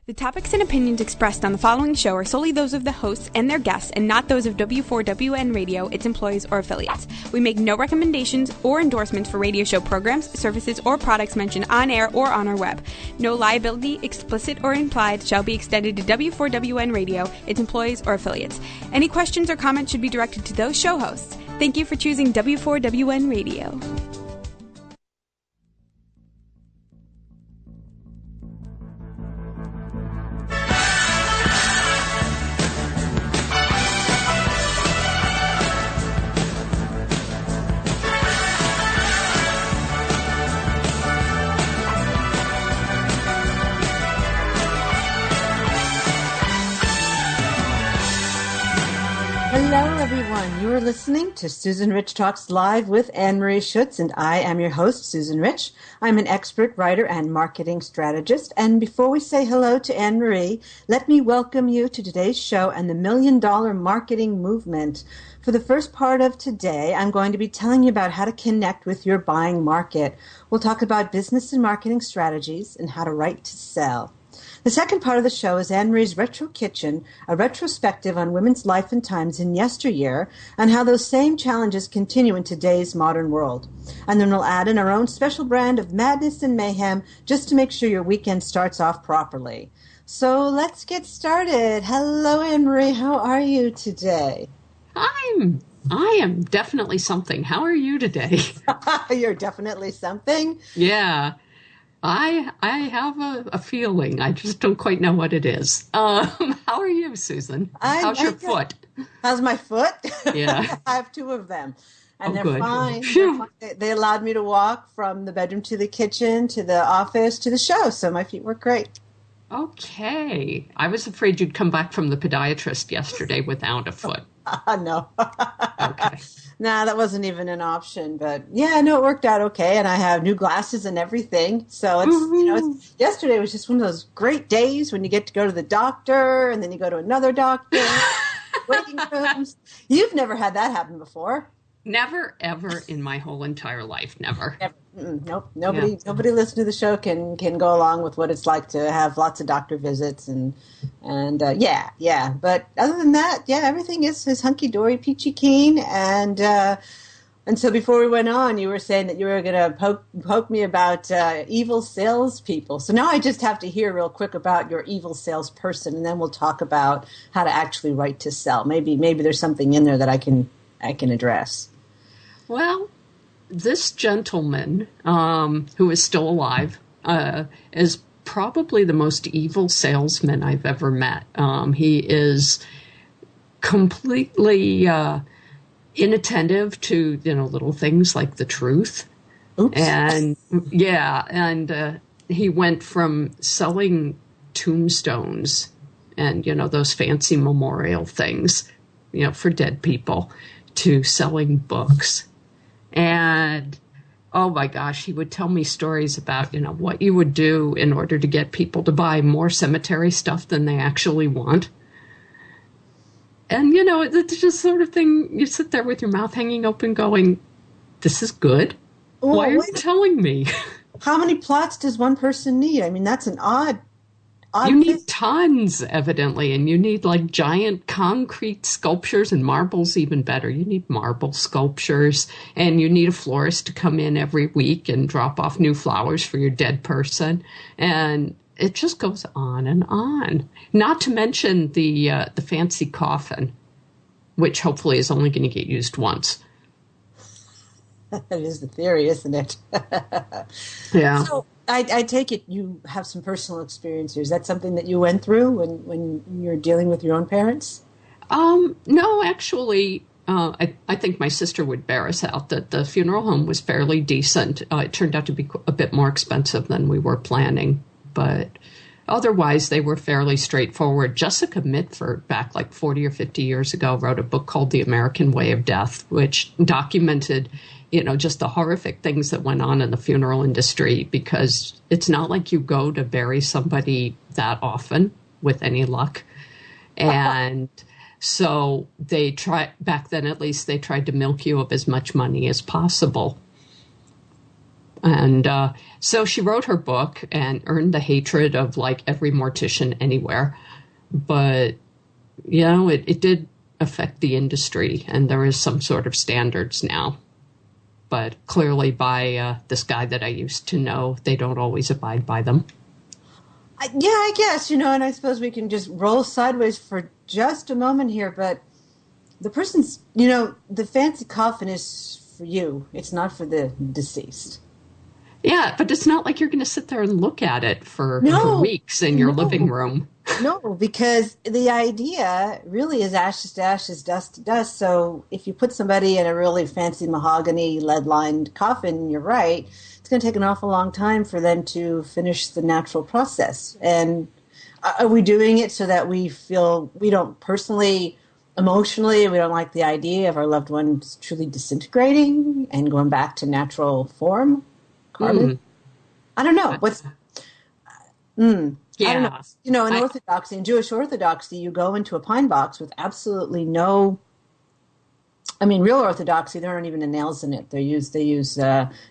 The topics and opinions expressed on the following show are solely those of the hosts and their guests and not those of W4WN Radio, its employees, or affiliates. We make no recommendations or endorsements for radio show programs, services, or products mentioned on air or on our web. No liability, explicit or implied, shall be extended to W4WN Radio, its employees, or affiliates. Any questions or comments should be directed to those show hosts. Thank you for choosing W4WN Radio. Hello, everyone. You are listening to Susan Rich Talks Live with Anne-Marie Schutz, and I am your host, Susan Rich. I'm an expert writer and marketing strategist, and before we say hello to Anne-Marie, let me welcome you to today's show and the $1 Million Marketing Movement. For the first part of today, I'm going to be telling you about how to connect with your buying market. We'll talk about business and marketing strategies and how to write to sell. The second part of the show is Anne-Marie's Retro Kitchen, a retrospective on women's life and times in yesteryear and how those same challenges continue in today's modern world. And then we'll add in our own special brand of madness and mayhem just to make sure your weekend starts off properly. So let's get started. Hello, Anne-Marie. How are you today? I am definitely something. How are you today? You're definitely something? Yeah. I have a feeling. I just don't quite know what it is. How are you, Susan? How's your foot? How's my foot? Yeah. I have two of them. And they're good. fine. They allowed me to walk from the bedroom to the kitchen, to the office, to the show. So my feet work great. Okay. I was afraid you'd come back from the podiatrist yesterday without a foot. No. Okay. Nah, that wasn't even an option. But yeah, no, it worked out okay. And I have new glasses and everything. So yesterday was just one of those great days when you get to go to the doctor and then you go to another doctor, waiting rooms. You've never had that happen before. Never, ever in my whole entire life. Never. Nope. Nobody listening to the show can go along with what it's like to have lots of doctor visits and yeah. But other than that, yeah, everything is hunky dory, peachy keen, and so before we went on, you were saying that you were going to poke me about evil salespeople. So now I just have to hear real quick about your evil salesperson, and then we'll talk about how to actually write to sell. Maybe there's something in there that I can address. Well, this gentleman, who is still alive, is probably the most evil salesman I've ever met. He is completely inattentive to little things like the truth. Oops. And he went from selling tombstones and those fancy memorial things, for dead people, to selling books. And, oh my gosh, he would tell me stories about, what you would do in order to get people to buy more cemetery stuff than they actually want. And, it's just sort of thing, you sit there with your mouth hanging open going, this is good? Well, why are you telling me? How many plots does one person need? I mean, that's an odd you need tons, evidently, and you need like giant concrete sculptures and marbles, even better. You need marble sculptures, and you need a florist to come in every week and drop off new flowers for your dead person. And it just goes on and on. Not to mention the fancy coffin, which hopefully is only going to get used once. That is the theory, isn't it? Yeah. So I take it you have some personal experience. Is that something that you went through when you're dealing with your own parents? No, actually, I think my sister would bear us out that the funeral home was fairly decent. It turned out to be a bit more expensive than we were planning, but otherwise they were fairly straightforward. Jessica Mitford, back like 40 or 50 years ago, wrote a book called The American Way of Death, which documented just the horrific things that went on in the funeral industry, because it's not like you go to bury somebody that often with any luck. And so back then at least, they tried to milk you of as much money as possible. And so she wrote her book and earned the hatred of like every mortician anywhere. But, it did affect the industry, and there is some sort of standards now. But clearly by this guy that I used to know, they don't always abide by them. I guess, and I suppose we can just roll sideways for just a moment here, but the person's, the fancy coffin is for you. It's not for the deceased. Yeah, but it's not like you're going to sit there and look at it for weeks in your living room. No, because the idea really is ashes to ashes, dust to dust. So if you put somebody in a really fancy mahogany lead-lined coffin, you're right, it's going to take an awful long time for them to finish the natural process. And are we doing it so that we feel we don't personally, emotionally, we don't like the idea of our loved ones truly disintegrating and going back to natural form? Carbon? I don't know. Yeah. I don't know. In Orthodoxy, in Jewish Orthodoxy, you go into a pine box with absolutely no. Real Orthodoxy, there aren't even the nails in it. They use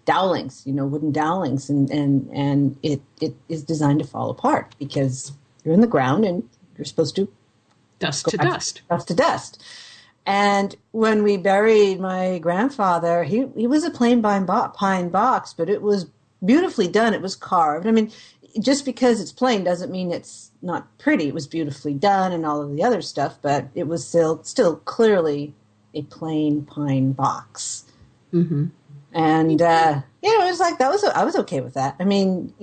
dowlings, wooden dowlings, and it is designed to fall apart because you're in the ground and you're supposed to dust to dust. Dust to dust. And when we buried my grandfather, he was a plain pine box, but it was beautifully done. It was carved. Just because it's plain doesn't mean it's not pretty. It was beautifully done and all of the other stuff, but it was still clearly a plain pine box. Mm-hmm. And, it was like, I was okay with that. And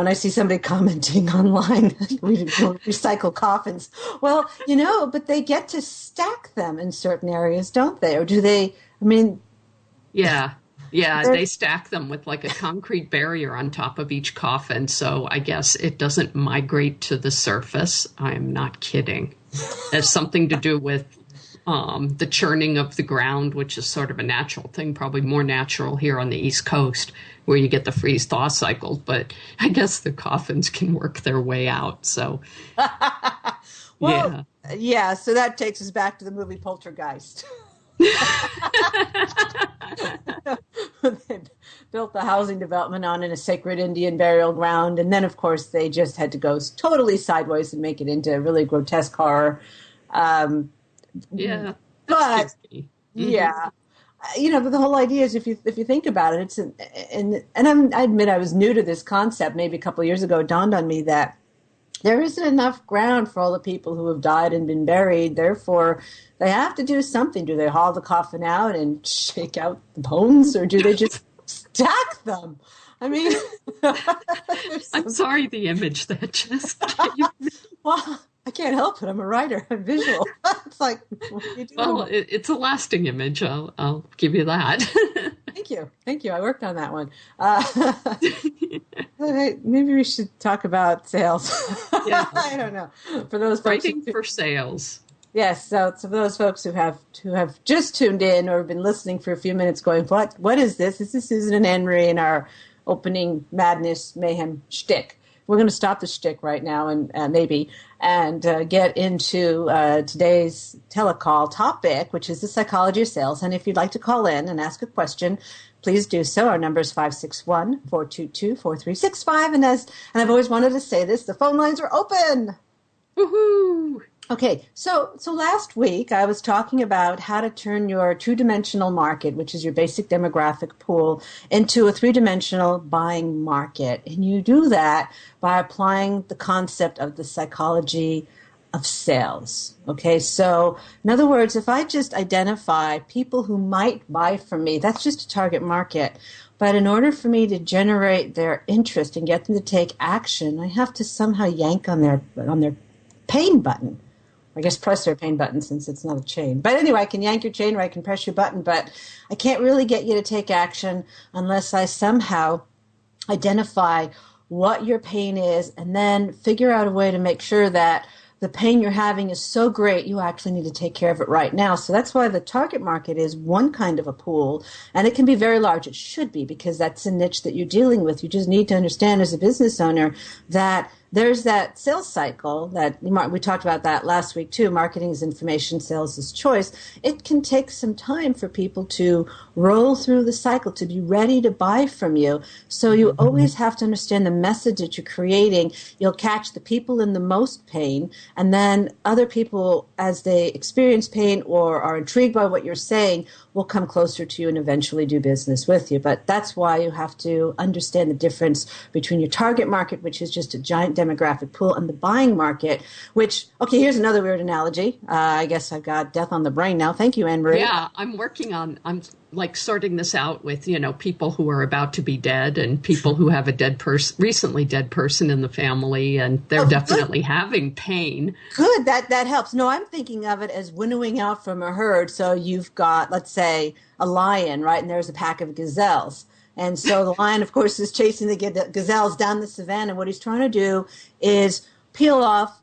I see somebody commenting online, we recycle coffins. Well, but they get to stack them in certain areas, don't they? Or do they, Yeah, they stack them with like a concrete barrier on top of each coffin, so I guess it doesn't migrate to the surface. I'm not kidding. It has something to do with the churning of the ground, which is sort of a natural thing, probably more natural here on the East Coast, where you get the freeze-thaw cycles, but I guess the coffins can work their way out, so... Well, yeah, so that takes us back to the movie Poltergeist. They built the housing development on in a sacred Indian burial ground, and then, of course, they just had to go totally sideways and make it into a really grotesque horror. Yeah, but yeah, but the whole idea is if you think about it, I admit I was new to this concept. Maybe a couple of years ago, it dawned on me that there isn't enough ground for all the people who have died and been buried. Therefore, they have to do something. Do they haul the coffin out and shake out the bones, or do they just stack them? I'm sorry, the image that just came. Well, I can't help it. I'm a writer. I'm visual. It's like, what do you do? Well, it's a lasting image. I'll give you that. Thank you. I worked on that one. Maybe we should talk about sales. Yeah. I don't know. For those folks writing for sales. Yes. So for those folks who have just tuned in or been listening for a few minutes, going, what is this? This is Susan and Anne-Marie in our opening madness mayhem shtick. We're going to stop the shtick right now and get into today's telecall topic, which is the psychology of sales. And if you'd like to call in and ask a question, please do so. Our number is 561-422-4365. And I've always wanted to say this, the phone lines are open. Woohoo! Okay, so last week I was talking about how to turn your two-dimensional market, which is your basic demographic pool, into a three-dimensional buying market. And you do that by applying the concept of the psychology of sales. Okay, so in other words, if I just identify people who might buy from me, that's just a target market. But in order for me to generate their interest and get them to take action, I have to somehow yank on their pain button. I guess press their pain button since it's not a chain. But anyway, I can yank your chain or I can press your button, but I can't really get you to take action unless I somehow identify what your pain is and then figure out a way to make sure that the pain you're having is so great you actually need to take care of it right now. So that's why the target market is one kind of a pool, and it can be very large. It should be, because that's a niche that you're dealing with. You just need to understand as a business owner that there's that sales cycle that we talked about that last week too. Marketing is information, sales is choice. It can take some time for people to roll through the cycle, to be ready to buy from you. So you always have to understand the message that you're creating. You'll catch the people in the most pain, and then other people, as they experience pain or are intrigued by what you're saying, will come closer to you and eventually do business with you. But that's why you have to understand the difference between your target market, which is just a giant demographic pool, and the buying market, which, okay, here's another weird analogy. I guess I've got death on the brain now. Thank you, Anne-Marie. Yeah, I'm like sorting this out with, people who are about to be dead and people who have a recently dead person in the family, and they're definitely having pain. Good, that helps. No, I'm thinking of it as winnowing out from a herd. So you've got, let's say, a lion, right? And there's a pack of gazelles. And so the lion, of course, is chasing the gazelles down the savannah. What he's trying to do is peel off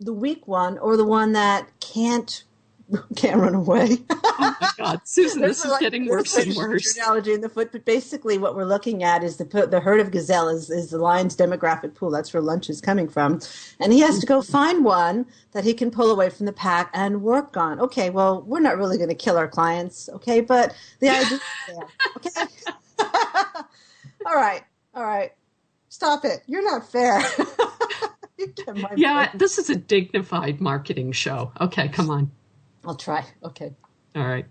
the weak one, or the one that can't run away. Oh my God, Susan, this is getting worse and worse. Analogy in the foot, but basically what we're looking at is the herd of gazelle is the lion's demographic pool. That's where lunch is coming from, and he has to go find one that he can pull away from the pack and work on. Okay, well, we're not really going to kill our clients, okay, but the idea, okay. All right. Stop it. You're not fair. Yeah, this is a dignified marketing show. Okay, come on. I'll try. Okay. All right.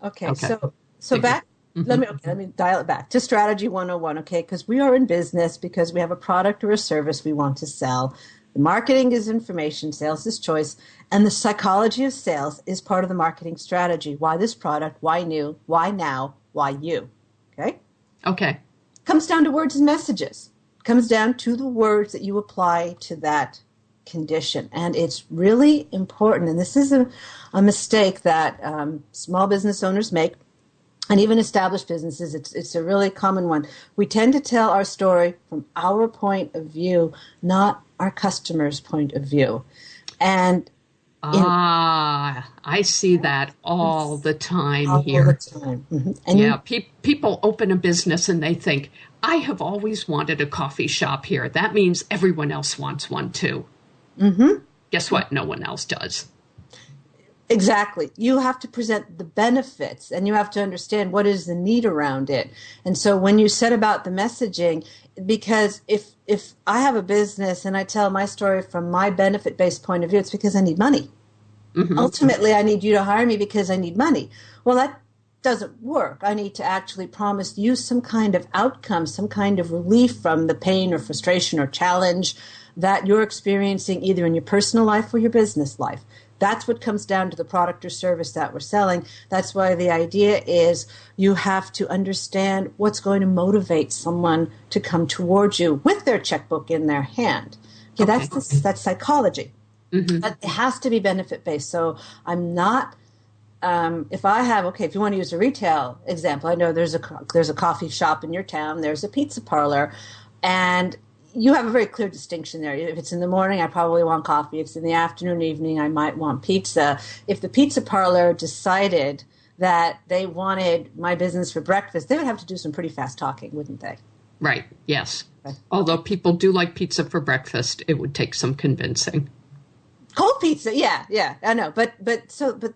Okay. So back. Mm-hmm. Let me dial it back to strategy 101. Okay, because we are in business because we have a product or a service we want to sell. The marketing is information, sales is choice, and the psychology of sales is part of the marketing strategy. Why this product? Why new? Why now? Why you? Okay. Okay. Comes down to words and messages. Comes down to the words that you apply to that condition. And it's really important. And this is a mistake that small business owners make, and even established businesses. It's a really common one. We tend to tell our story from our point of view, not our customer's point of view. And I see that all the time here. All the time. Mm-hmm. And yeah, people open a business and they think, I have always wanted a coffee shop here. That means everyone else wants one too. Mm-hmm. Guess what? No one else does. Exactly. You have to present the benefits, and you have to understand what is the need around it. And so when you set about the messaging, because if I have a business and I tell my story from my benefit-based point of view, it's because I need money. Mm-hmm. Ultimately, I need you to hire me because I need money. Well, that doesn't work. I need to actually promise you some kind of outcome, some kind of relief from the pain or frustration or challenge that you're experiencing either in your personal life or your business life. That's what comes down to the product or service that we're selling. That's why the idea is you have to understand what's going to motivate someone to come towards you with their checkbook in their hand. Okay. That's psychology. Mm-hmm. But it has to be benefit-based. So I'm not, if you want to use a retail example, I know there's a coffee shop in your town, there's a pizza parlor, and you have a very clear distinction there. If it's in the morning, I probably want coffee. If it's in the afternoon, evening, I might want pizza. If the pizza parlor decided that they wanted my business for breakfast, they would have to do some pretty fast talking, wouldn't they? Right, yes. Okay. Although people do like pizza for breakfast, it would take some convincing. Cold pizza, yeah, I know. But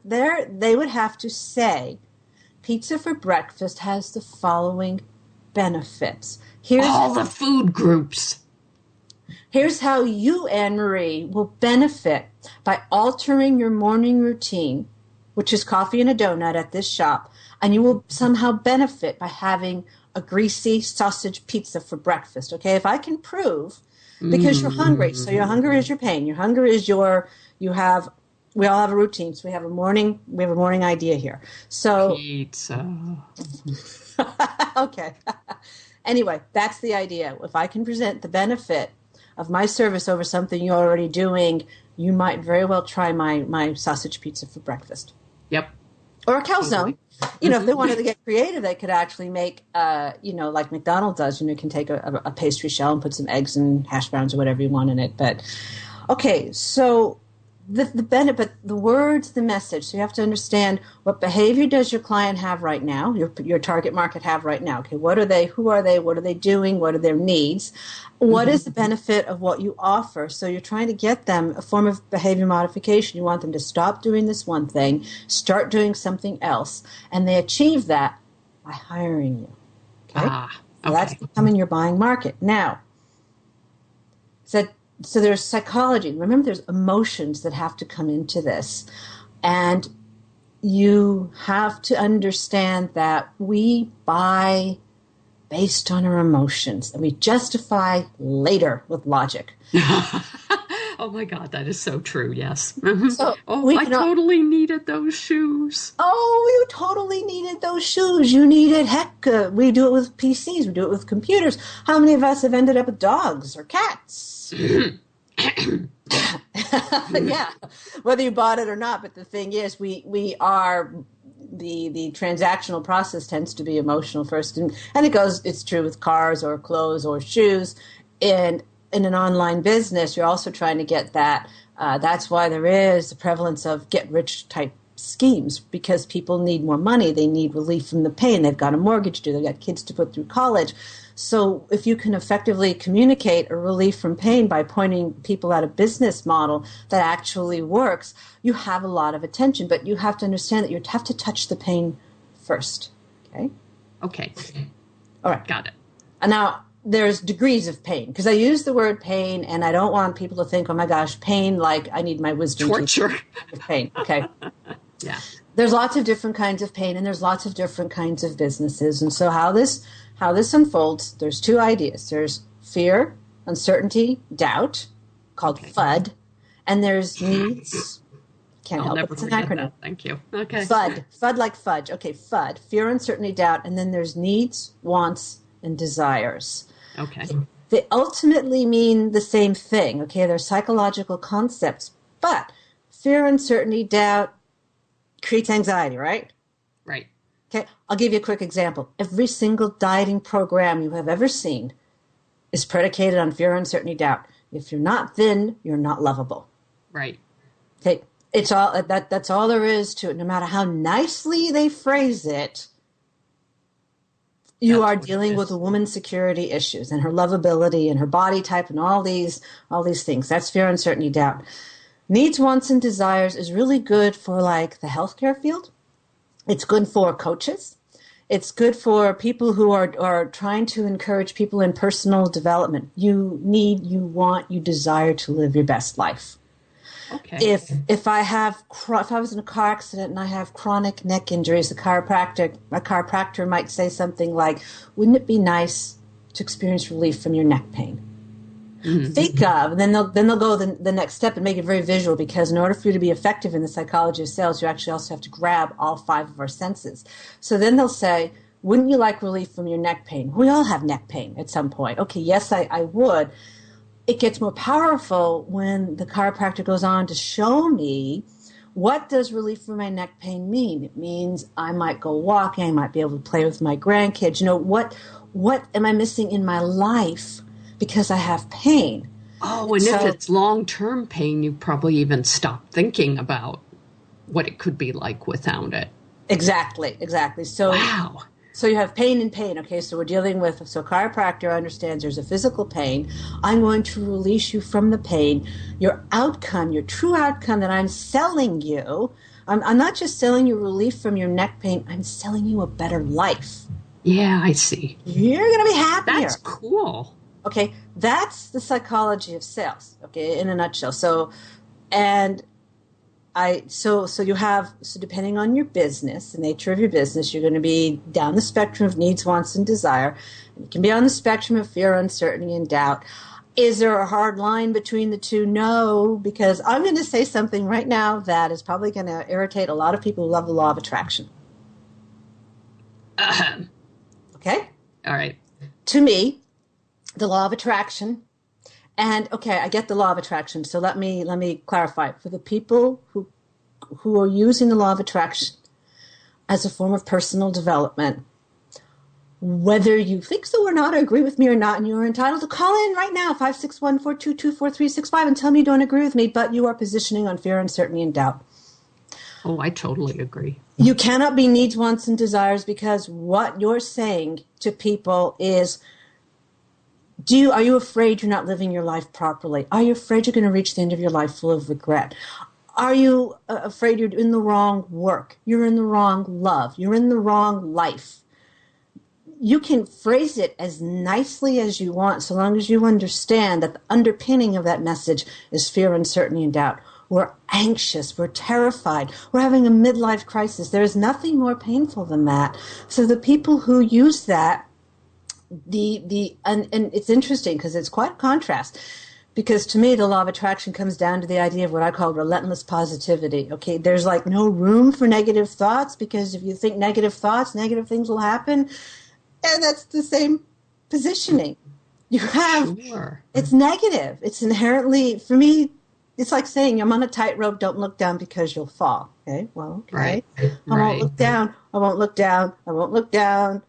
there they would have to say, pizza for breakfast has the following benefits. Here's all the food groups. Here's how you, Anne-Marie, will benefit by altering your morning routine, which is coffee and a donut at this shop, and you will somehow benefit by having a greasy sausage pizza for breakfast. Okay, if I can prove, because you're hungry, so your hunger is your pain. Your hunger is we all have a routine, so we have a morning idea here. So pizza. Okay. Anyway, that's the idea. If I can present the benefit of my service over something you're already doing, you might very well try my sausage pizza for breakfast. Yep. Or a calzone. If they wanted to get creative, they could actually make, like McDonald's does. You can take a pastry shell and put some eggs and hash browns or whatever you want in it. But, okay, so the benefit, the words, the message. So you have to understand what behavior does your client have right now, your target market have right now. Okay, what are they? Who are they? What are they doing? What are their needs? What is the benefit of what you offer? So you're trying to get them a form of behavior modification. You want them to stop doing this one thing, start doing something else, and they achieve that by hiring you. Okay, Okay. So that's becoming your buying market now. So there's psychology. Remember, there's emotions that have to come into this. And you have to understand that we buy based on our emotions and we justify later with logic. Oh my God, that is so true, yes. So I totally needed those shoes. Oh, you totally needed those shoes. You needed, we do it with PCs, we do it with computers. How many of us have ended up with dogs or cats? Yeah, whether you bought it or not. But the thing is, we are the transactional process tends to be emotional first, and it's true with cars or clothes or shoes. And in an online business, you're also trying to get that. That's why there is the prevalence of get rich type schemes, because people need more money. They need relief from the pain. They've got a mortgage due. They've got kids to put through college. So if you can effectively communicate a relief from pain by pointing people at a business model that actually works, you have a lot of attention. But you have to understand that you have to touch the pain first. Okay? Okay. All right. Got it. And now, there's degrees of pain, because I use the word pain, and I don't want people to think, oh my gosh, pain like I need my wisdom torture teeth. Pain. Okay. Yeah. There's lots of different kinds of pain, and there's lots of different kinds of businesses. And so how this unfolds, there's two ideas. There's fear, uncertainty, doubt, called FUD, and there's needs. I'll never forget that. Thank you. Okay. FUD like fudge. Okay, FUD, fear, uncertainty, doubt, and then there's needs, wants, and desires. Okay. They ultimately mean the same thing. Okay, they're psychological concepts, but fear, uncertainty, doubt creates anxiety, right? Right. Okay, I'll give you a quick example. Every single dieting program you have ever seen is predicated on fear, uncertainty, doubt. If you're not thin, you're not lovable. Right. Okay, it's all that's all there is to it. No matter how nicely they phrase it, you are dealing with a woman's security issues and her lovability and her body type and all these things. That's fear, uncertainty, doubt. Needs, wants, and desires is really good for like the healthcare field. It's good for coaches. It's good for people who are trying to encourage people in personal development. You need, you want, you desire to live your best life. Okay. If I was in a car accident and I have chronic neck injuries, a chiropractor might say something like, "Wouldn't it be nice to experience relief from your neck pain?" Mm-hmm. Think of, and then they'll go the next step and make it very visual, because in order for you to be effective in the psychology of sales, you actually also have to grab all 5 of our senses. So then they'll say, "Wouldn't you like relief from your neck pain?" We all have neck pain at some point. Okay, yes, I would. It gets more powerful when the chiropractor goes on to show me, what does relief from my neck pain mean? It means I might go walking, I might be able to play with my grandkids. You know, what am I missing in my life because I have pain? Oh, and if it's long-term pain, you probably even stop thinking about what it could be like without it. Exactly. So, wow. So you have pain and pain. Okay, so we're dealing with, so chiropractor understands there's a physical pain. I'm going to release you from the pain. Your outcome, your true outcome that I'm selling you, I'm not just selling you relief from your neck pain, I'm selling you a better life. Yeah, I see. You're going to be happier. That's cool. Okay, that's the psychology of sales, okay, in a nutshell. So depending on your business, the nature of your business, you're going to be down the spectrum of needs, wants, and desire. You can be on the spectrum of fear, uncertainty, and doubt. Is there a hard line between the two? No, because I'm going to say something right now that is probably going to irritate a lot of people who love the law of attraction. Okay? All right. To me, the law of attraction, and okay, I get the law of attraction, so let me clarify. For the people who are using the law of attraction as a form of personal development, whether you think so or not, or agree with me or not, and you're entitled to call in right now, 561-422-4365, and tell me you don't agree with me, but you are positioning on fear, uncertainty, and doubt. Oh, I totally agree. You cannot be needs, wants, and desires, because what you're saying to people is, are you afraid you're not living your life properly? Are you afraid you're going to reach the end of your life full of regret? Are you afraid you're in the wrong work? You're in the wrong love. You're in the wrong life. You can phrase it as nicely as you want, so long as you understand that the underpinning of that message is fear, uncertainty, and doubt. We're anxious. We're terrified. We're having a midlife crisis. There is nothing more painful than that. So the people who use that, and it's interesting because it's quite a contrast. Because to me, the law of attraction comes down to the idea of what I call relentless positivity. Okay, there's like no room for negative thoughts, because if you think negative thoughts, negative things will happen. And that's the same positioning. You have, sure. It's negative. It's inherently, for me, it's like saying, I'm on a tightrope, don't look down because you'll fall. Okay, well, okay. Right. I won't look down, I won't look down, I won't look down.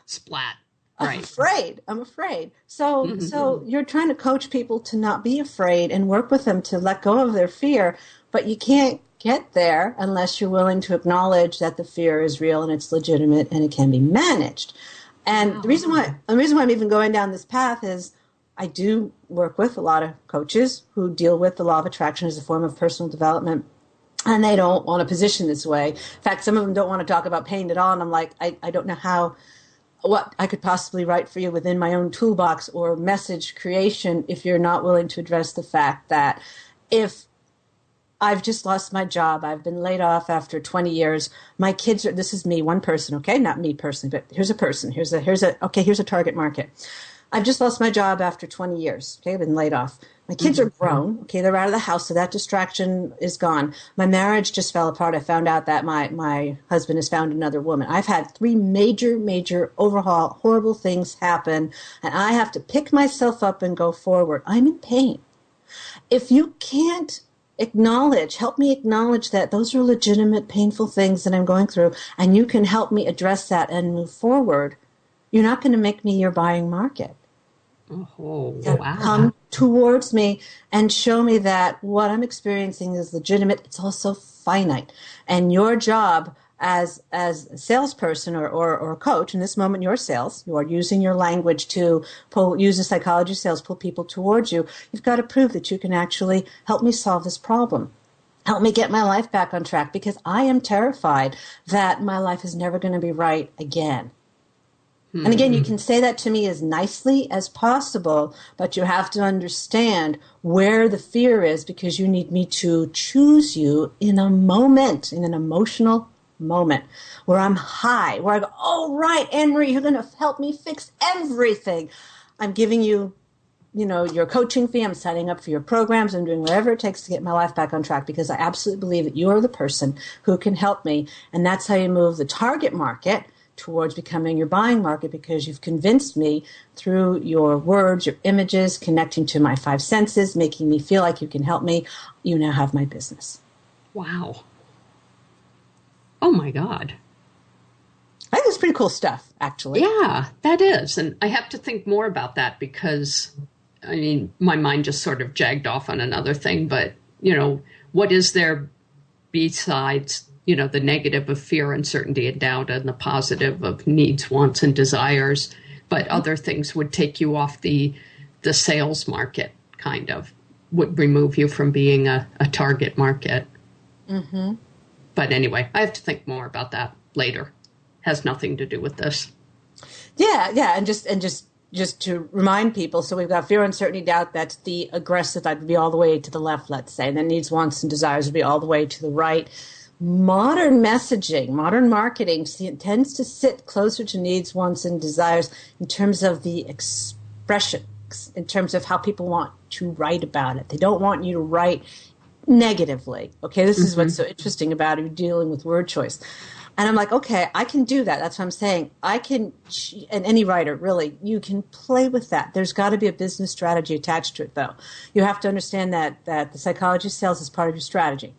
Splat. Right. I'm afraid. So you're trying to coach people to not be afraid and work with them to let go of their fear, but you can't get there unless you're willing to acknowledge that the fear is real and it's legitimate and it can be managed. And the reason why I'm even going down this path is I do work with a lot of coaches who deal with the law of attraction as a form of personal development, and they don't want to position this way. In fact, some of them don't want to talk about pain at all, and I'm like, I don't know what I could possibly write for you within my own toolbox or message creation if you're not willing to address the fact that if I've just lost my job, I've been laid off after 20 years, my kids are, this is me, one person, okay? Not me personally, but here's a person, here's a target market. I've just lost my job after 20 years, okay? I've been laid off. My kids are grown, okay? They're out of the house, so that distraction is gone. My marriage just fell apart. I found out that my husband has found another woman. I've had 3 major overhaul, horrible things happen, and I have to pick myself up and go forward. I'm in pain. If you can't help me acknowledge that those are legitimate, painful things that I'm going through, and you can help me address that and move forward, you're not going to make me your buying market. Oh, wow. Come towards me and show me that what I'm experiencing is legitimate. It's also finite. And your job as a salesperson or a coach, in this moment you're sales, you are using your language to use the psychology of sales, pull people towards you. You've got to prove that you can actually help me solve this problem. Help me get my life back on track, because I am terrified that my life is never going to be right again. And again, you can say that to me as nicely as possible, but you have to understand where the fear is, because you need me to choose you in a moment, in an emotional moment where I'm high, where I go, oh, right, Anne-Marie, you're going to help me fix everything. I'm giving you, your coaching fee. I'm signing up for your programs. I'm doing whatever it takes to get my life back on track, because I absolutely believe that you're the person who can help me. And that's how you move the target market towards becoming your buying market, because you've convinced me through your words, your images, connecting to my 5 senses, making me feel like you can help me. You now have my business. Wow. Oh, my God. I think it's pretty cool stuff, actually. Yeah, that is. And I have to think more about that, because, my mind just sort of jagged off on another thing. But, what is there besides the negative of fear, uncertainty, and doubt, and the positive of needs, wants, and desires, but other things would take you off the sales market, kind of, would remove you from being a target market. Mm-hmm. But anyway, I have to think more about that later. Has nothing to do with this. Yeah, and just to remind people, so we've got fear, uncertainty, doubt. That's the aggressive. That would be all the way to the left, let's say. And then needs, wants, and desires would be all the way to the right. Modern messaging, modern marketing tends to sit closer to needs, wants, and desires in terms of the expression, in terms of how people want to write about it. They don't want you to write negatively. Okay, this is what's so interesting about it, dealing with word choice. And I'm like, okay, I can do that. That's what I'm saying. I can, and any writer, really, you can play with that. There's got to be a business strategy attached to it, though. You have to understand that the psychology of sales is part of your strategy.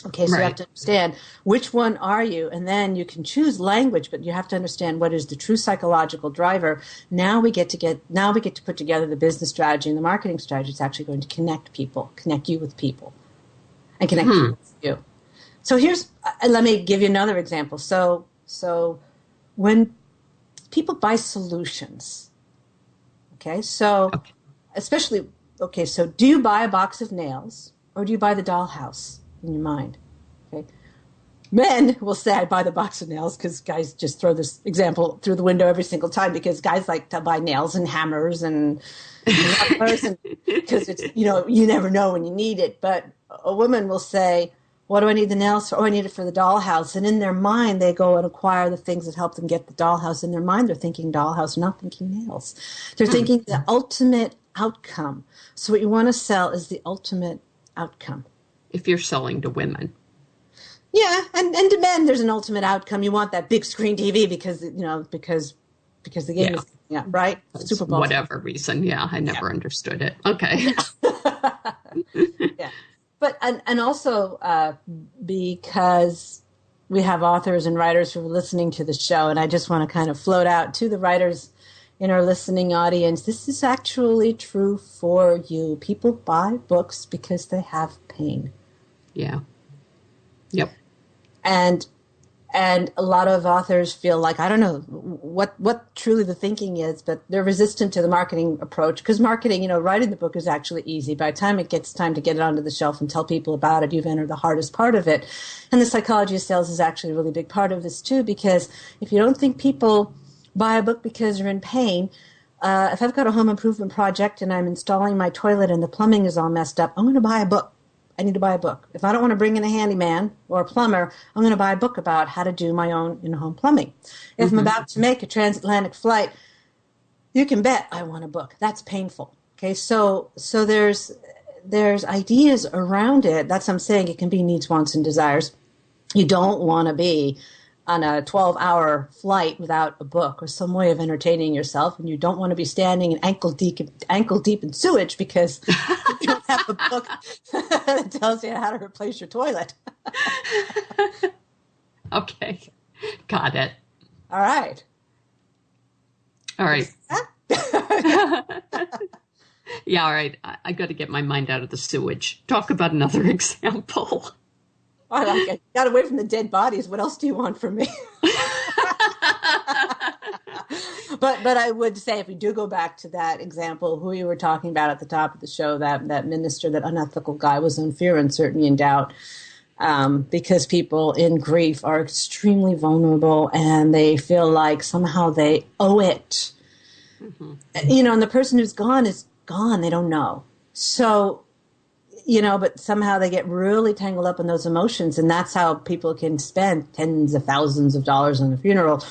Okay, so you have to understand which one are you, and then you can choose language, but you have to understand what is the true psychological driver. Now we get to put together the business strategy and the marketing strategy. It's actually going to connect you with people, and connect people with you. So let me give you another example. So when people buy solutions, so do you buy a box of nails or do you buy the dollhouse in your mind? Okay. Men will say, I buy the box of nails, because guys just throw this example through the window every single time, because guys like to buy nails and hammers and because it's, you never know when you need it. But a woman will say, what do I need the nails for? Oh, I need it for the dollhouse. And in their mind, they go and acquire the things that help them get the dollhouse. In their mind, they're thinking dollhouse, not thinking nails. They're thinking the ultimate outcome. So what you want to sell is the ultimate outcome. If you're selling to women. Yeah, and to men, there's an ultimate outcome. You want that big screen TV because the game is coming up, right? Super Bowl. Whatever reason. Yeah, I never understood it. Okay. Yeah. But and also because we have authors and writers who are listening to the show, and I just want to kind of float out to the writers in our listening audience. This is actually true for you. People buy books because they have pain. Yeah. Yep. And a lot of authors feel like, I don't know what truly the thinking is, but they're resistant to the marketing approach, because marketing, writing the book is actually easy. By the time it gets time to get it onto the shelf and tell people about it, you've entered the hardest part of it. And the psychology of sales is actually a really big part of this too, because if you don't think people buy a book because they're in pain, if I've got a home improvement project and I'm installing my toilet and the plumbing is all messed up, I'm going to buy a book. I need to buy a book. If I don't want to bring in a handyman or a plumber, I'm going to buy a book about how to do my own in-home plumbing. If I'm about to make a transatlantic flight, you can bet I want a book. That's painful. Okay, so there's ideas around it. That's what I'm saying. It can be needs, wants, and desires. You don't want to be on a 12-hour flight without a book or some way of entertaining yourself, and you don't want to be standing in ankle deep in sewage because you don't have a book that tells you how to replace your toilet. Okay, got it. All right. Yeah, all right. I got to get my mind out of the sewage. Talk about another example. I like it. Got away from the dead bodies. What else do you want from me? But I would say, if we do go back to that example, who you were talking about at the top of the show, that minister, that unethical guy, was in fear, uncertainty, and doubt, because people in grief are extremely vulnerable and they feel like somehow they owe it. Mm-hmm. And the person who's gone is gone. They don't know. So, but somehow they get really tangled up in those emotions, and that's how people can spend tens of thousands of dollars on a funeral,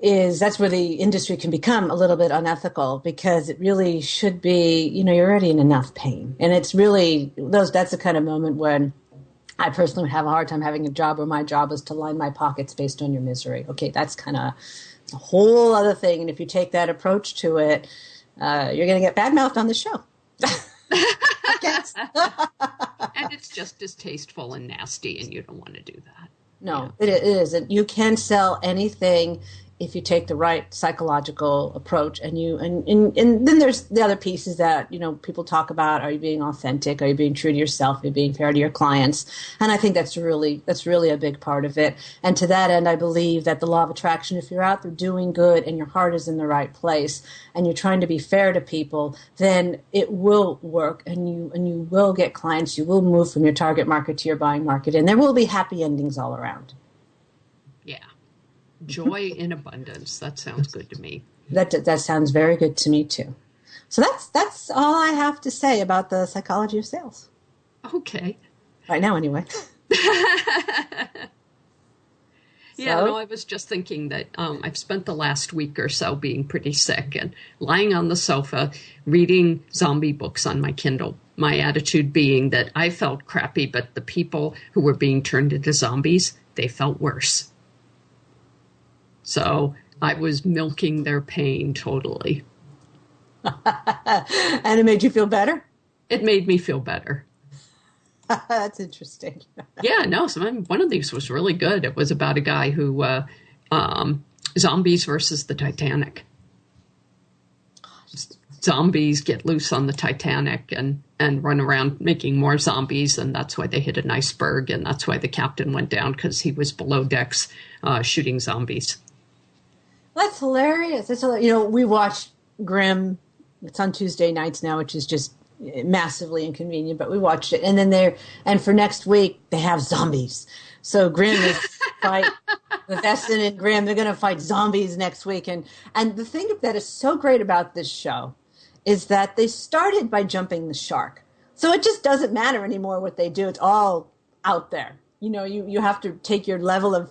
that's where the industry can become a little bit unethical, because it really should be, you're already in enough pain. And it's really, that's the kind of moment when I personally would have a hard time having a job where my job is to line my pockets based on your misery. Okay, that's kind of a whole other thing. And if you take that approach to it, you're going to get badmouthed on the show. And it's just distasteful and nasty, and you don't want to do that. No, it isn't. You can sell anything if you take the right psychological approach, and then there's the other pieces that people talk about. Are you being authentic? Are you being true to yourself? Are you being fair to your clients? And I think that's really a big part of it. And to that end, I believe that the law of attraction, if you're out there doing good and your heart is in the right place and you're trying to be fair to people, then it will work, and you will get clients. You will move from your target market to your buying market, and there will be happy endings all around. Yeah. Joy in abundance. That sounds good to me. That sounds very good to me too. So that's all I have to say about the psychology of sales. Okay. Right now, anyway. I was just thinking that I've spent the last week or so being pretty sick and lying on the sofa reading zombie books on my Kindle. My attitude being that I felt crappy, but the people who were being turned into zombies, they felt worse. So I was milking their pain totally. And it made you feel better? It made me feel better. That's interesting. Yeah, no, one of these was really good. It was about a guy who, zombies versus the Titanic. Zombies get loose on the Titanic and run around making more zombies, and that's why they hit an iceberg, and that's why the captain went down, because he was below decks shooting zombies. That's hilarious. That's hilarious. You know, we watched Grimm. It's on Tuesday nights now, which is just massively inconvenient, but we watched it. And then and for next week, they have zombies. So Grimm is fight with Essen and Grimm. They're going to fight zombies next week. And the thing that is so great about this show is that they started by jumping the shark. So it just doesn't matter anymore what they do. It's all out there. You know, you have to take your level of,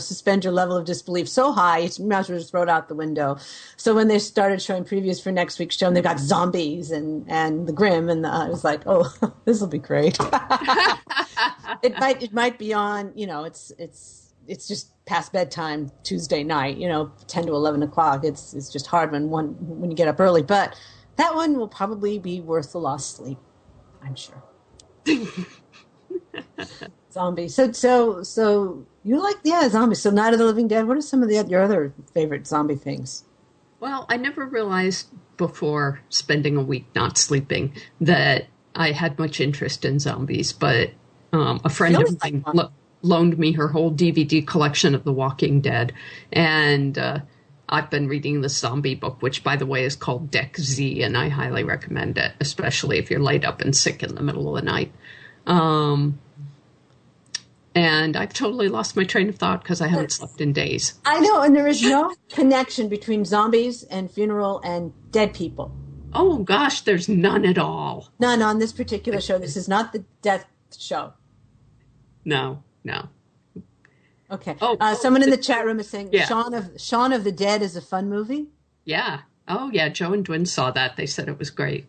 suspend your level of disbelief so high, you might as well just throw it out the window. So when they started showing previews for next week's show, and they got zombies and the Grimm, and I was like, oh, this will be great. It might be on, it's just past bedtime Tuesday night, 10 to 11 o'clock. It's just hard when you get up early. But that one will probably be worth the lost sleep, I'm sure. Zombies. So you like, zombies. So Night of the Living Dead. What are some of your other favorite zombie things? Well, I never realized before spending a week not sleeping that I had much interest in zombies, but a friend of mine loaned me her whole DVD collection of The Walking Dead, and I've been reading the zombie book, which, by the way, is called Deck Z, and I highly recommend it, especially if you're laid up and sick in the middle of the night. And I've totally lost my train of thought because I haven't slept in days. I know, and there is no connection between zombies and funeral and dead people. Oh, gosh, there's none at all. None on this particular show. This is not the death show. No. Okay. Someone in the chat room is saying Shaun of the Dead is a fun movie? Yeah. Oh, yeah, Joe and Dwin saw that. They said it was great.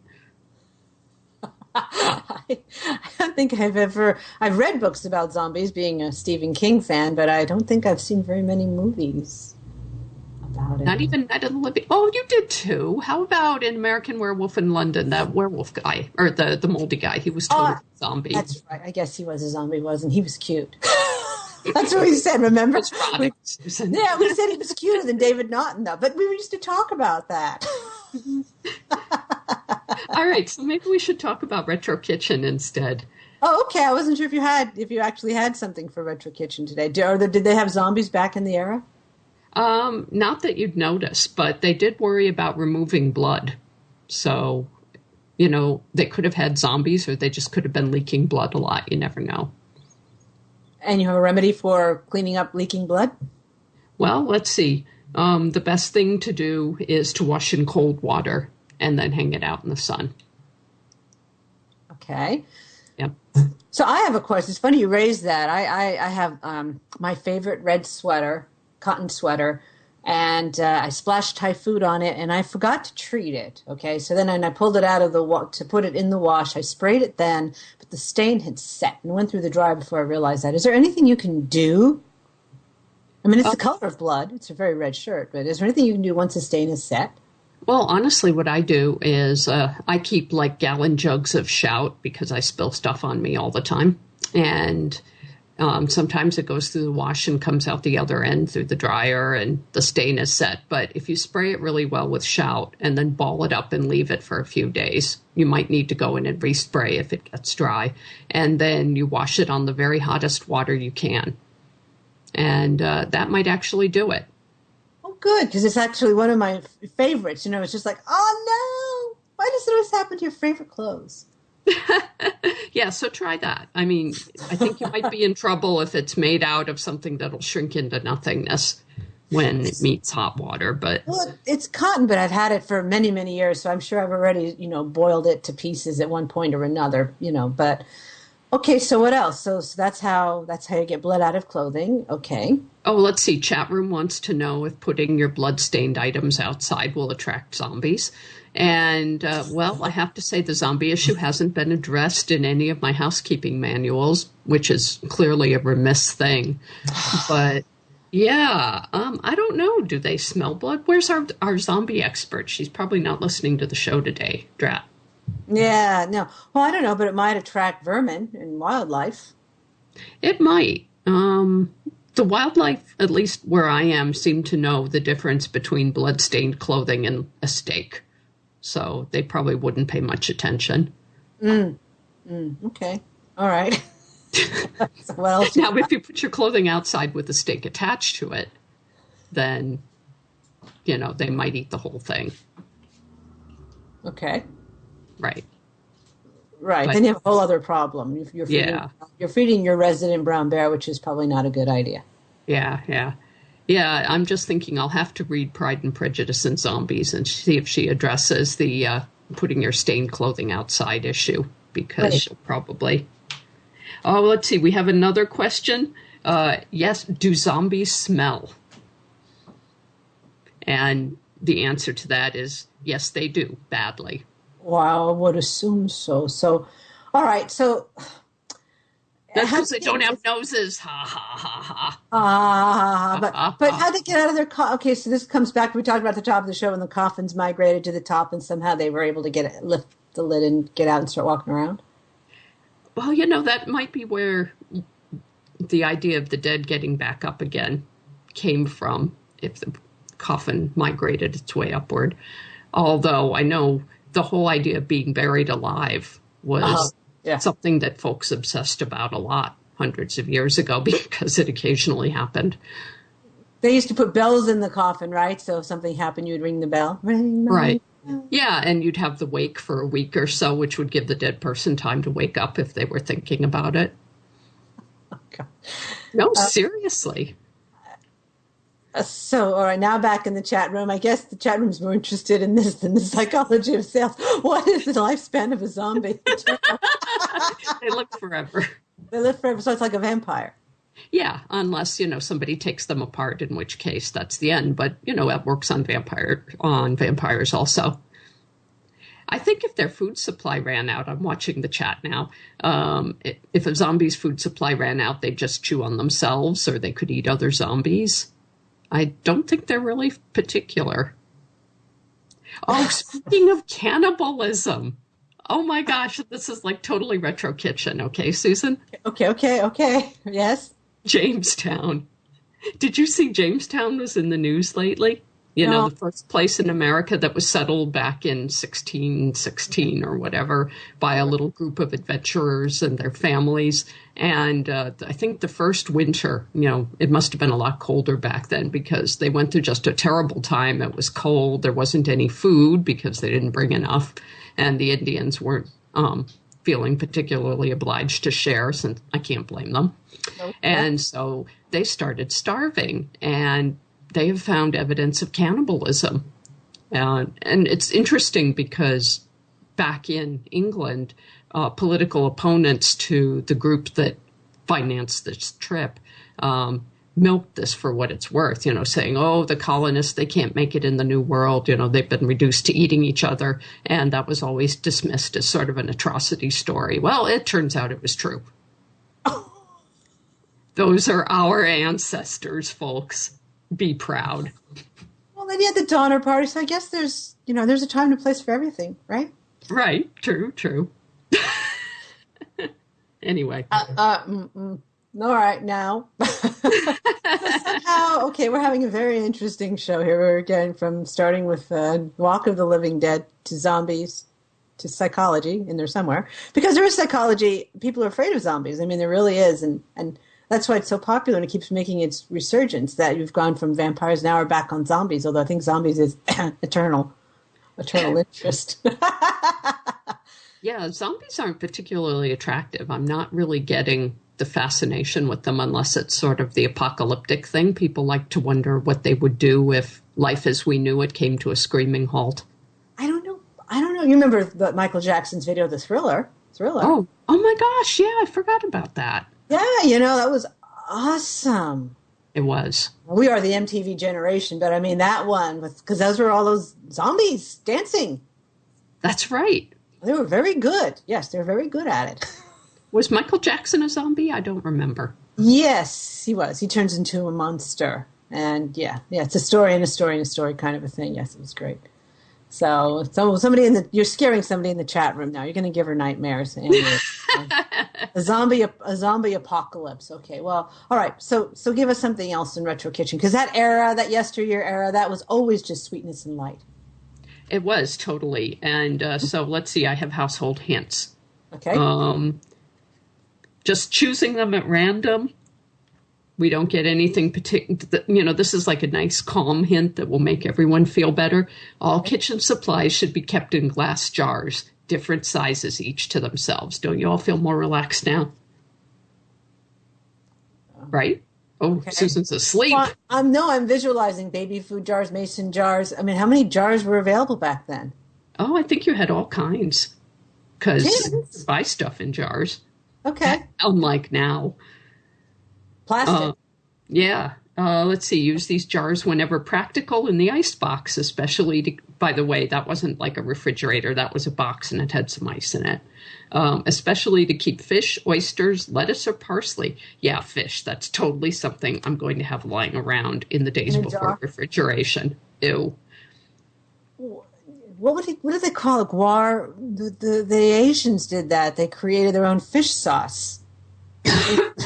I don't think I've read books about zombies, being a Stephen King fan, but I don't think I've seen very many movies about it. Not even Night of the Living. Oh, you did too. How about in American Werewolf in London, that werewolf guy, or the moldy guy? He was totally a zombie. That's right. I guess he was a zombie, wasn't he? He was cute. That's what we said, remember? We said he was cuter than David Naughton, though. But we used to talk about that. All right, so maybe we should talk about Retro Kitchen instead. Oh, okay. I wasn't sure if you actually had something for Retro Kitchen today. Did they have zombies back in the era? Not that you'd notice, but they did worry about removing blood. So, they could have had zombies, or they just could have been leaking blood a lot. You never know. And you have a remedy for cleaning up leaking blood? Well, let's see. The best thing to do is to wash in cold water and then hang it out in the sun. Okay. Yep. So I have a question. It's funny you raised that. I have my favorite red sweater, cotton sweater, and I splashed Thai food on it, and I forgot to treat it. Okay, so then I pulled it out of to put it in the wash. I sprayed it then, but the stain had set and went through the dryer before I realized that. Is there anything you can do? I mean, it's the color of blood. It's a very red shirt, but is there anything you can do once the stain is set? Well, honestly, what I do is I keep like gallon jugs of Shout because I spill stuff on me all the time. And sometimes it goes through the wash and comes out the other end through the dryer and the stain is set. But if you spray it really well with Shout and then ball it up and leave it for a few days, you might need to go in and respray if it gets dry. And then you wash it on the very hottest water you can. And that might actually do it. Oh, good, because it's actually one of my favorites. It's just like, oh, no, why does this happen to your favorite clothes? Yeah, so try that. I mean, I think you might be in trouble if it's made out of something that'll shrink into nothingness when it meets hot water. But well, it's cotton, but I've had it for many, many years, so I'm sure I've already, boiled it to pieces at one point or another, but... Okay, so what else? So that's how you get blood out of clothing. Okay. Oh, let's see. Chat room wants to know if putting your blood-stained items outside will attract zombies. And, well, I have to say the zombie issue hasn't been addressed in any of my housekeeping manuals, which is clearly a remiss thing. But, yeah, I don't know. Do they smell blood? Where's our zombie expert? She's probably not listening to the show today, Drat. Yeah, no. Well, I don't know, but it might attract vermin and wildlife. It might. The wildlife, at least where I am, seem to know the difference between blood-stained clothing and a steak. So they probably wouldn't pay much attention. Okay. All right. So what else? Now, if you put your clothing outside with a steak attached to it, then, they might eat the whole thing. Okay. Right. Right. But, then you have a whole other problem. You're feeding your resident brown bear, which is probably not a good idea. Yeah. Yeah, I'm just thinking I'll have to read Pride and Prejudice and Zombies and see if she addresses the putting your stained clothing outside issue, because she'll probably... Oh, let's see. We have another question. Yes, do zombies smell? And the answer to that is yes, they do, badly. Wow, I would assume so. So, all right. So, that's because they don't have noses. Ha ha ha. But how'd they get out of their okay? So this comes back. We talked about the top of the show when the coffins migrated to the top, and somehow they were able to lift the lid and get out and start walking around. Well, that might be where the idea of the dead getting back up again came from, if the coffin migrated its way upward. Although I know the whole idea of being buried alive was something that folks obsessed about a lot hundreds of years ago because it occasionally happened. They used to put bells in the coffin, right? So if something happened, you would ring the bell. Ring, right. Yeah, and you'd have the wake for a week or so, which would give the dead person time to wake up if they were thinking about it. Okay. No, seriously. So, all right, now back in the chat room. I guess the chat room's more interested in this than the psychology of sales. What is the lifespan of a zombie? They live forever. They live forever, so it's like a vampire. Yeah, unless, somebody takes them apart, in which case that's the end. But, that works on vampires also. I think if their food supply ran out, I'm watching the chat now, if a zombie's food supply ran out, they'd just chew on themselves or they could eat other zombies. I don't think they're really particular. Oh, speaking of cannibalism. Oh my gosh, this is like totally retro kitchen. Okay, Susan? Okay. Yes. Jamestown. Did you see Jamestown was in the news lately? No. The first place in America that was settled back in 1616 or whatever by a little group of adventurers and their families. And I think the first winter, it must have been a lot colder back then because they went through just a terrible time. It was cold. There wasn't any food because they didn't bring enough. And the Indians weren't feeling particularly obliged to share, since I can't blame them. Okay. And so they started starving, and they have found evidence of cannibalism. And it's interesting because back in England, political opponents to the group that financed this trip milked this for what it's worth, saying, oh, the colonists, they can't make it in the New World. They've been reduced to eating each other. And that was always dismissed as sort of an atrocity story. Well, it turns out it was true. Those are our ancestors, folks. Be proud. Well, then you had the Donner Party, so I guess there's a time and a place for everything, right? Right. True. Anyway. All right, now. Somehow, okay, we're having a very interesting show here. We're getting from starting with Walk of the Living Dead to zombies to psychology in there somewhere. Because there is psychology. People are afraid of zombies. I mean, there really is. And that's why it's so popular and it keeps making its resurgence, that you've gone from vampires, now we're back on zombies, although I think zombies is eternal interest. Yeah, zombies aren't particularly attractive. I'm not really getting the fascination with them unless it's sort of the apocalyptic thing. People like to wonder what they would do if life as we knew it came to a screaming halt. I don't know. You remember Michael Jackson's video, The Thriller? Oh my gosh. Yeah, I forgot about that. Yeah, that was awesome. It was. We are the MTV generation, but I mean that one, because those were all those zombies dancing. That's right. They were very good. Yes, they were very good at it. Was Michael Jackson a zombie? I don't remember. Yes, he was. He turns into a monster. And yeah, it's a story and a story and a story kind of a thing. Yes, it was great. So you're scaring somebody in the chat room now. You're going to give her nightmares. A zombie apocalypse. Okay, well, all right. So give us something else in Retro Kitchen, because that yesteryear era, that was always just sweetness and light. It was totally. And so let's see. I have household hints. Okay. Just choosing them at random. We don't get anything particular. This is like a nice, calm hint that will make everyone feel better. All kitchen supplies should be kept in glass jars, different sizes, each to themselves. Don't you all feel more relaxed now? Right? Oh, okay. Susan's asleep. Well, I'm visualizing baby food jars, mason jars. I mean, how many jars were available back then? Oh, I think you had all kinds. Because you buy stuff in jars. Okay. Unlike now. Plastic. Yeah. Let's see. Use these jars whenever practical in the ice box, especially by the way, that wasn't like a refrigerator. That was a box and it had some ice in it. Especially to keep fish, oysters, lettuce, or parsley. Yeah, fish. That's totally something I'm going to have lying around in the days before refrigeration. Ew. What do they call it? Guar. The Asians did that. They created their own fish sauce.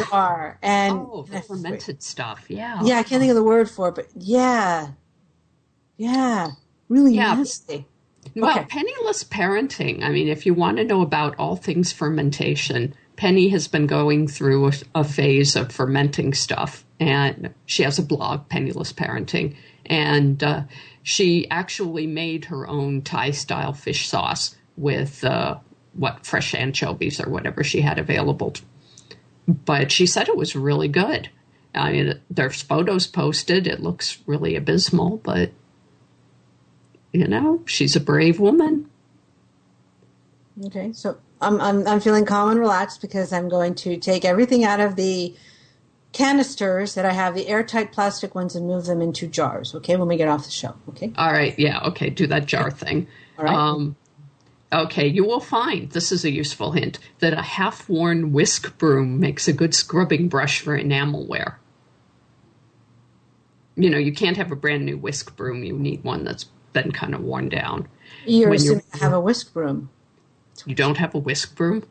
Jar and the fermented stuff. Yeah. Yeah, I can't think of the word for it, but yeah, really nasty. Well, penniless parenting. I mean, if you want to know about all things fermentation, Penny has been going through a phase of fermenting stuff, and she has a blog, Penniless Parenting, and she actually made her own Thai-style fish sauce with fresh anchovies or whatever she had available. But she said it was really good. I mean, there's photos posted. It looks really abysmal, but, she's a brave woman. Okay, so I'm feeling calm and relaxed because I'm going to take everything out of the canisters that I have, the airtight plastic ones, and move them into jars, okay, when we get off the show, okay? All right, yeah, okay, do that jar thing. All right. Okay, you will find, this is a useful hint, that a half-worn whisk broom makes a good scrubbing brush for enamelware. You can't have a brand new whisk broom. You need one that's been kind of worn down. You're assuming I have a whisk broom. You don't have a whisk broom?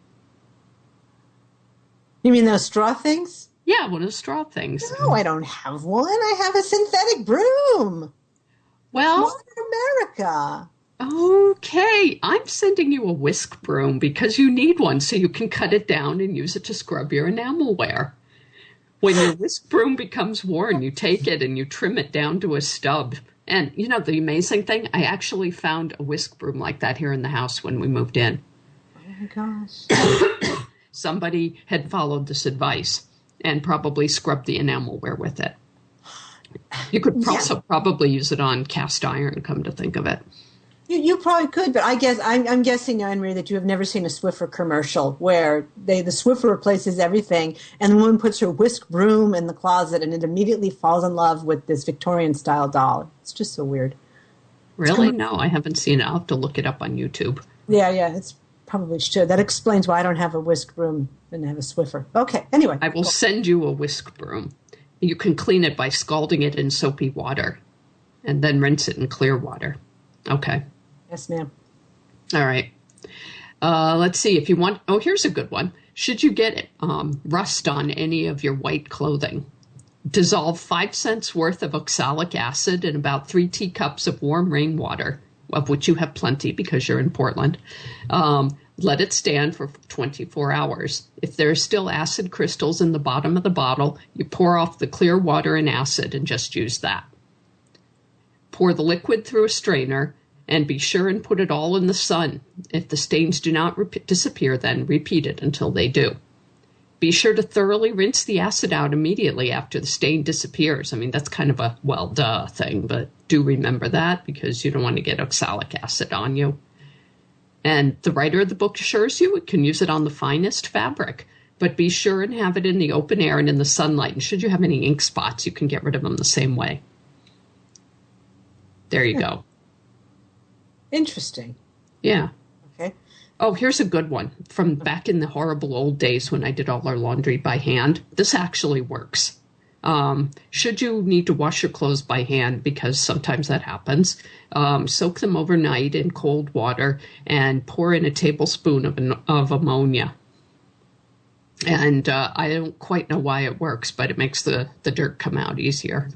You mean those straw things? Yeah, one of the straw things. No, I don't have one. I have a synthetic broom. Well, Modern America. Okay, I'm sending you a whisk broom because you need one so you can cut it down and use it to scrub your enamelware. When your whisk broom becomes worn, you take it and you trim it down to a stub. And, the amazing thing, I actually found a whisk broom like that here in the house when we moved in. Oh, my gosh. Somebody had followed this advice and probably scrubbed the enamelware with it. You could also probably use it on cast iron, come to think of it. You probably could, but I guess I'm guessing, Anne-Marie, that you have never seen a Swiffer commercial where the Swiffer replaces everything, and the woman puts her whisk broom in the closet, and it immediately falls in love with this Victorian-style doll. It's just so weird. Really? No, I haven't seen it. I'll have to look it up on YouTube. Yeah, it's probably should. That explains why I don't have a whisk broom and have a Swiffer. Okay, anyway. I will send you a whisk broom. You can clean it by scalding it in soapy water, and then rinse it in clear water. Okay. Yes, ma'am. All right. Let's see if you want. Oh, here's a good one. Should you get rust on any of your white clothing? Dissolve 5 cents worth of oxalic acid in about 3 teacups of warm rainwater, of which you have plenty because you're in Portland. Let it stand for 24 hours. If there are still acid crystals in the bottom of the bottle, you pour off the clear water and acid and just use that. Pour the liquid through a strainer. And be sure and put it all in the sun. If the stains do not disappear, then repeat it until they do. Be sure to thoroughly rinse the acid out immediately after the stain disappears. I mean, that's kind of a, well, duh thing, but do remember that because you don't want to get oxalic acid on you. And the writer of the book assures you it can use it on the finest fabric. But be sure and have it in the open air and in the sunlight. And should you have any ink spots, you can get rid of them the same way. There you go. Interesting. Yeah. Okay. Oh, here's a good one from back in the horrible old days when I did all our laundry by hand. This actually works. Should you need to wash your clothes by hand, because sometimes that happens, soak them overnight in cold water and pour in a tablespoon of ammonia. And I don't quite know why it works, but it makes the dirt come out easier.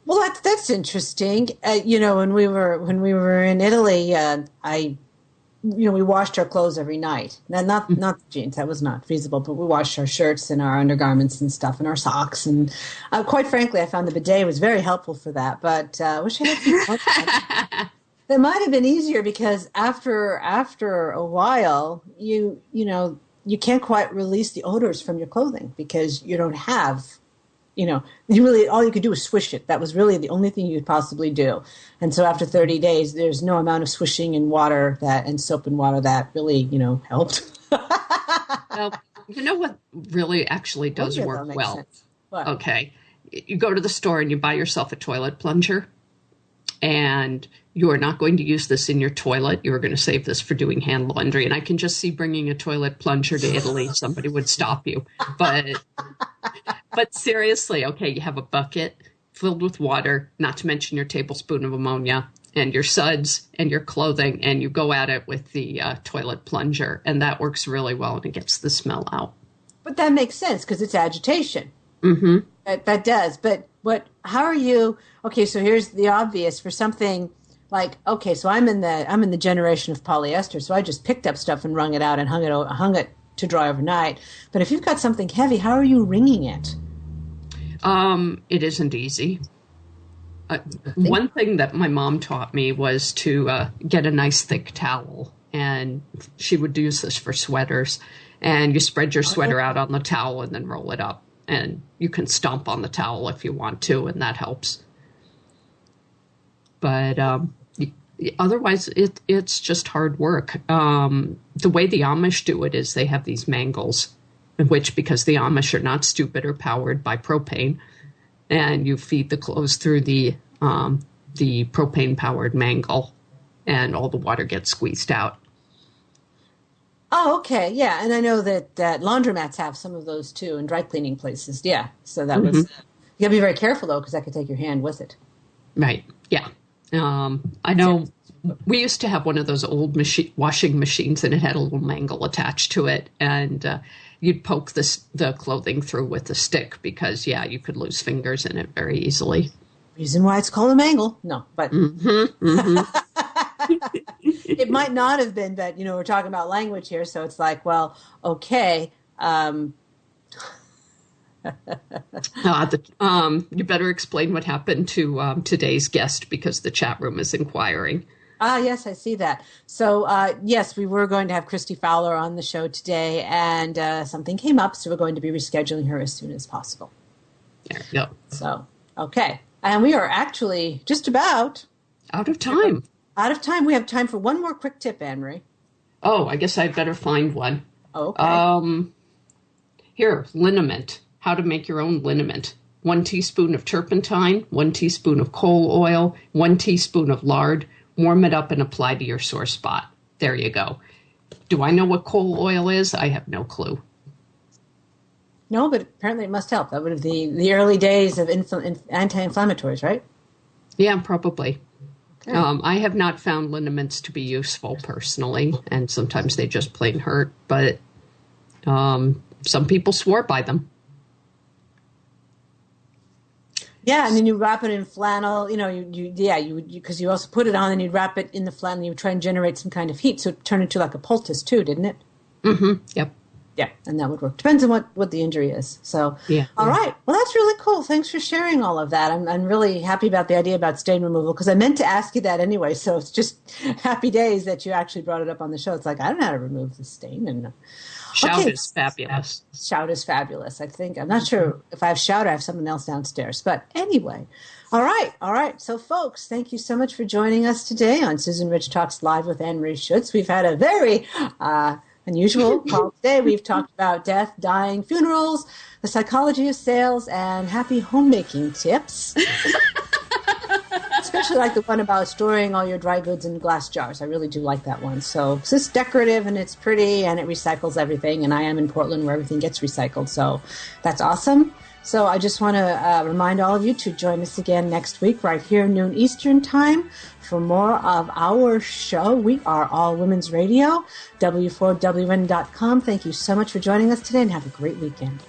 Well, that's interesting. When we were in Italy, we washed our clothes every night. Now, not the jeans, that was not feasible, but we washed our shirts and our undergarments and stuff and our socks. And quite frankly, I found the bidet was very helpful for that. But I wish I had. That might have been easier, because after a while, you can't quite release the odors from your clothing, because you don't have. All you could do was swish it. That was really the only thing you could possibly do. And so after 30 days, there's no amount of swishing and water and soap and water that really, helped. Well, you know what really actually does work well? Okay. You go to the store and you buy yourself a toilet plunger, and you are not going to use this in your toilet. You are going to save this for doing hand laundry. And I can just see bringing a toilet plunger to Italy. Somebody would stop you. But seriously, okay, you have a bucket filled with water, not to mention your tablespoon of ammonia and your suds and your clothing, and you go at it with the toilet plunger, and that works really well, and it gets the smell out. But that makes sense, because it's agitation. Mm-hmm. That does. But how are you? Okay, so here's the obvious for something like, okay, so I'm in the generation of polyester, so I just picked up stuff and wrung it out and hung it to dry overnight. But if you've got something heavy, how are you wringing it? It isn't easy. One thing that my mom taught me was to get a nice thick towel, and she would use this for sweaters. And you spread your sweater out on the towel and then roll it up. And you can stomp on the towel if you want to, and that helps. But otherwise, it's just hard work. The way the Amish do it is they have these mangles, which, because the Amish are not stupid, are powered by propane, and you feed the clothes through the propane-powered mangle, and all the water gets squeezed out. Oh, okay, yeah, and I know that laundromats have some of those too, and dry cleaning places, yeah. So that was. You gotta be very careful though, because that could take your hand with it. Right. Yeah. I know. We used to have one of those old washing machines, and it had a little mangle attached to it, and you'd poke the clothing through with a stick, because you could lose fingers in it very easily. Reason why it's called a mangle? No, but. It might not have been, but we're talking about language here, so it's like, well, okay. You better explain what happened to today's guest, because the chat room is inquiring. Yes, I see that. So, yes, we were going to have Christy Fowler on the show today, and something came up, so we're going to be rescheduling her as soon as possible. There you go. So, okay. And we are actually just about out of time. We have time for one more quick tip, Anne-Marie. Oh, I guess I'd better find one. Okay. Here, liniment. How to make your own liniment. 1 teaspoon of turpentine, 1 teaspoon of coal oil, 1 teaspoon of lard. Warm it up and apply to your sore spot. There you go. Do I know what coal oil is? I have no clue. No, but apparently it must help. That would have the early days of anti-inflammatories, right? Yeah, probably. Okay. I have not found liniments to be useful personally, and sometimes they just plain hurt, but some people swore by them. Yeah, and then you wrap it in flannel, because you also put it on and you'd wrap it in the flannel and you would try and generate some kind of heat, so it turned into like a poultice too, didn't it? Mm-hmm, yep. Yeah, and that would work. Depends on what the injury is. So, yeah. All right. Well, that's really cool. Thanks for sharing all of that. I'm really happy about the idea about stain removal, because I meant to ask you that anyway. So it's just happy days that you actually brought it up on the show. It's like, I don't know how to remove the stain. And Shout is fabulous. Shout is fabulous. I'm not sure if I have Shout, I have someone else downstairs. But anyway, all right. So, folks, thank you so much for joining us today on Susan Rich Talks Live with Anne-Marie Schutz. We've had a very unusual call today. We've talked about death, dying, funerals, the psychology of sales, and happy homemaking tips. especially like the one about storing all your dry goods in glass jars. I really do like that one. So 'cause it's decorative and it's pretty and it recycles everything. And I am in Portland where everything gets recycled. So that's awesome. So I just want to remind all of you to join us again next week right here, noon Eastern time, for more of our show. We are All Women's Radio, W4WN.com. Thank you so much for joining us today and have a great weekend.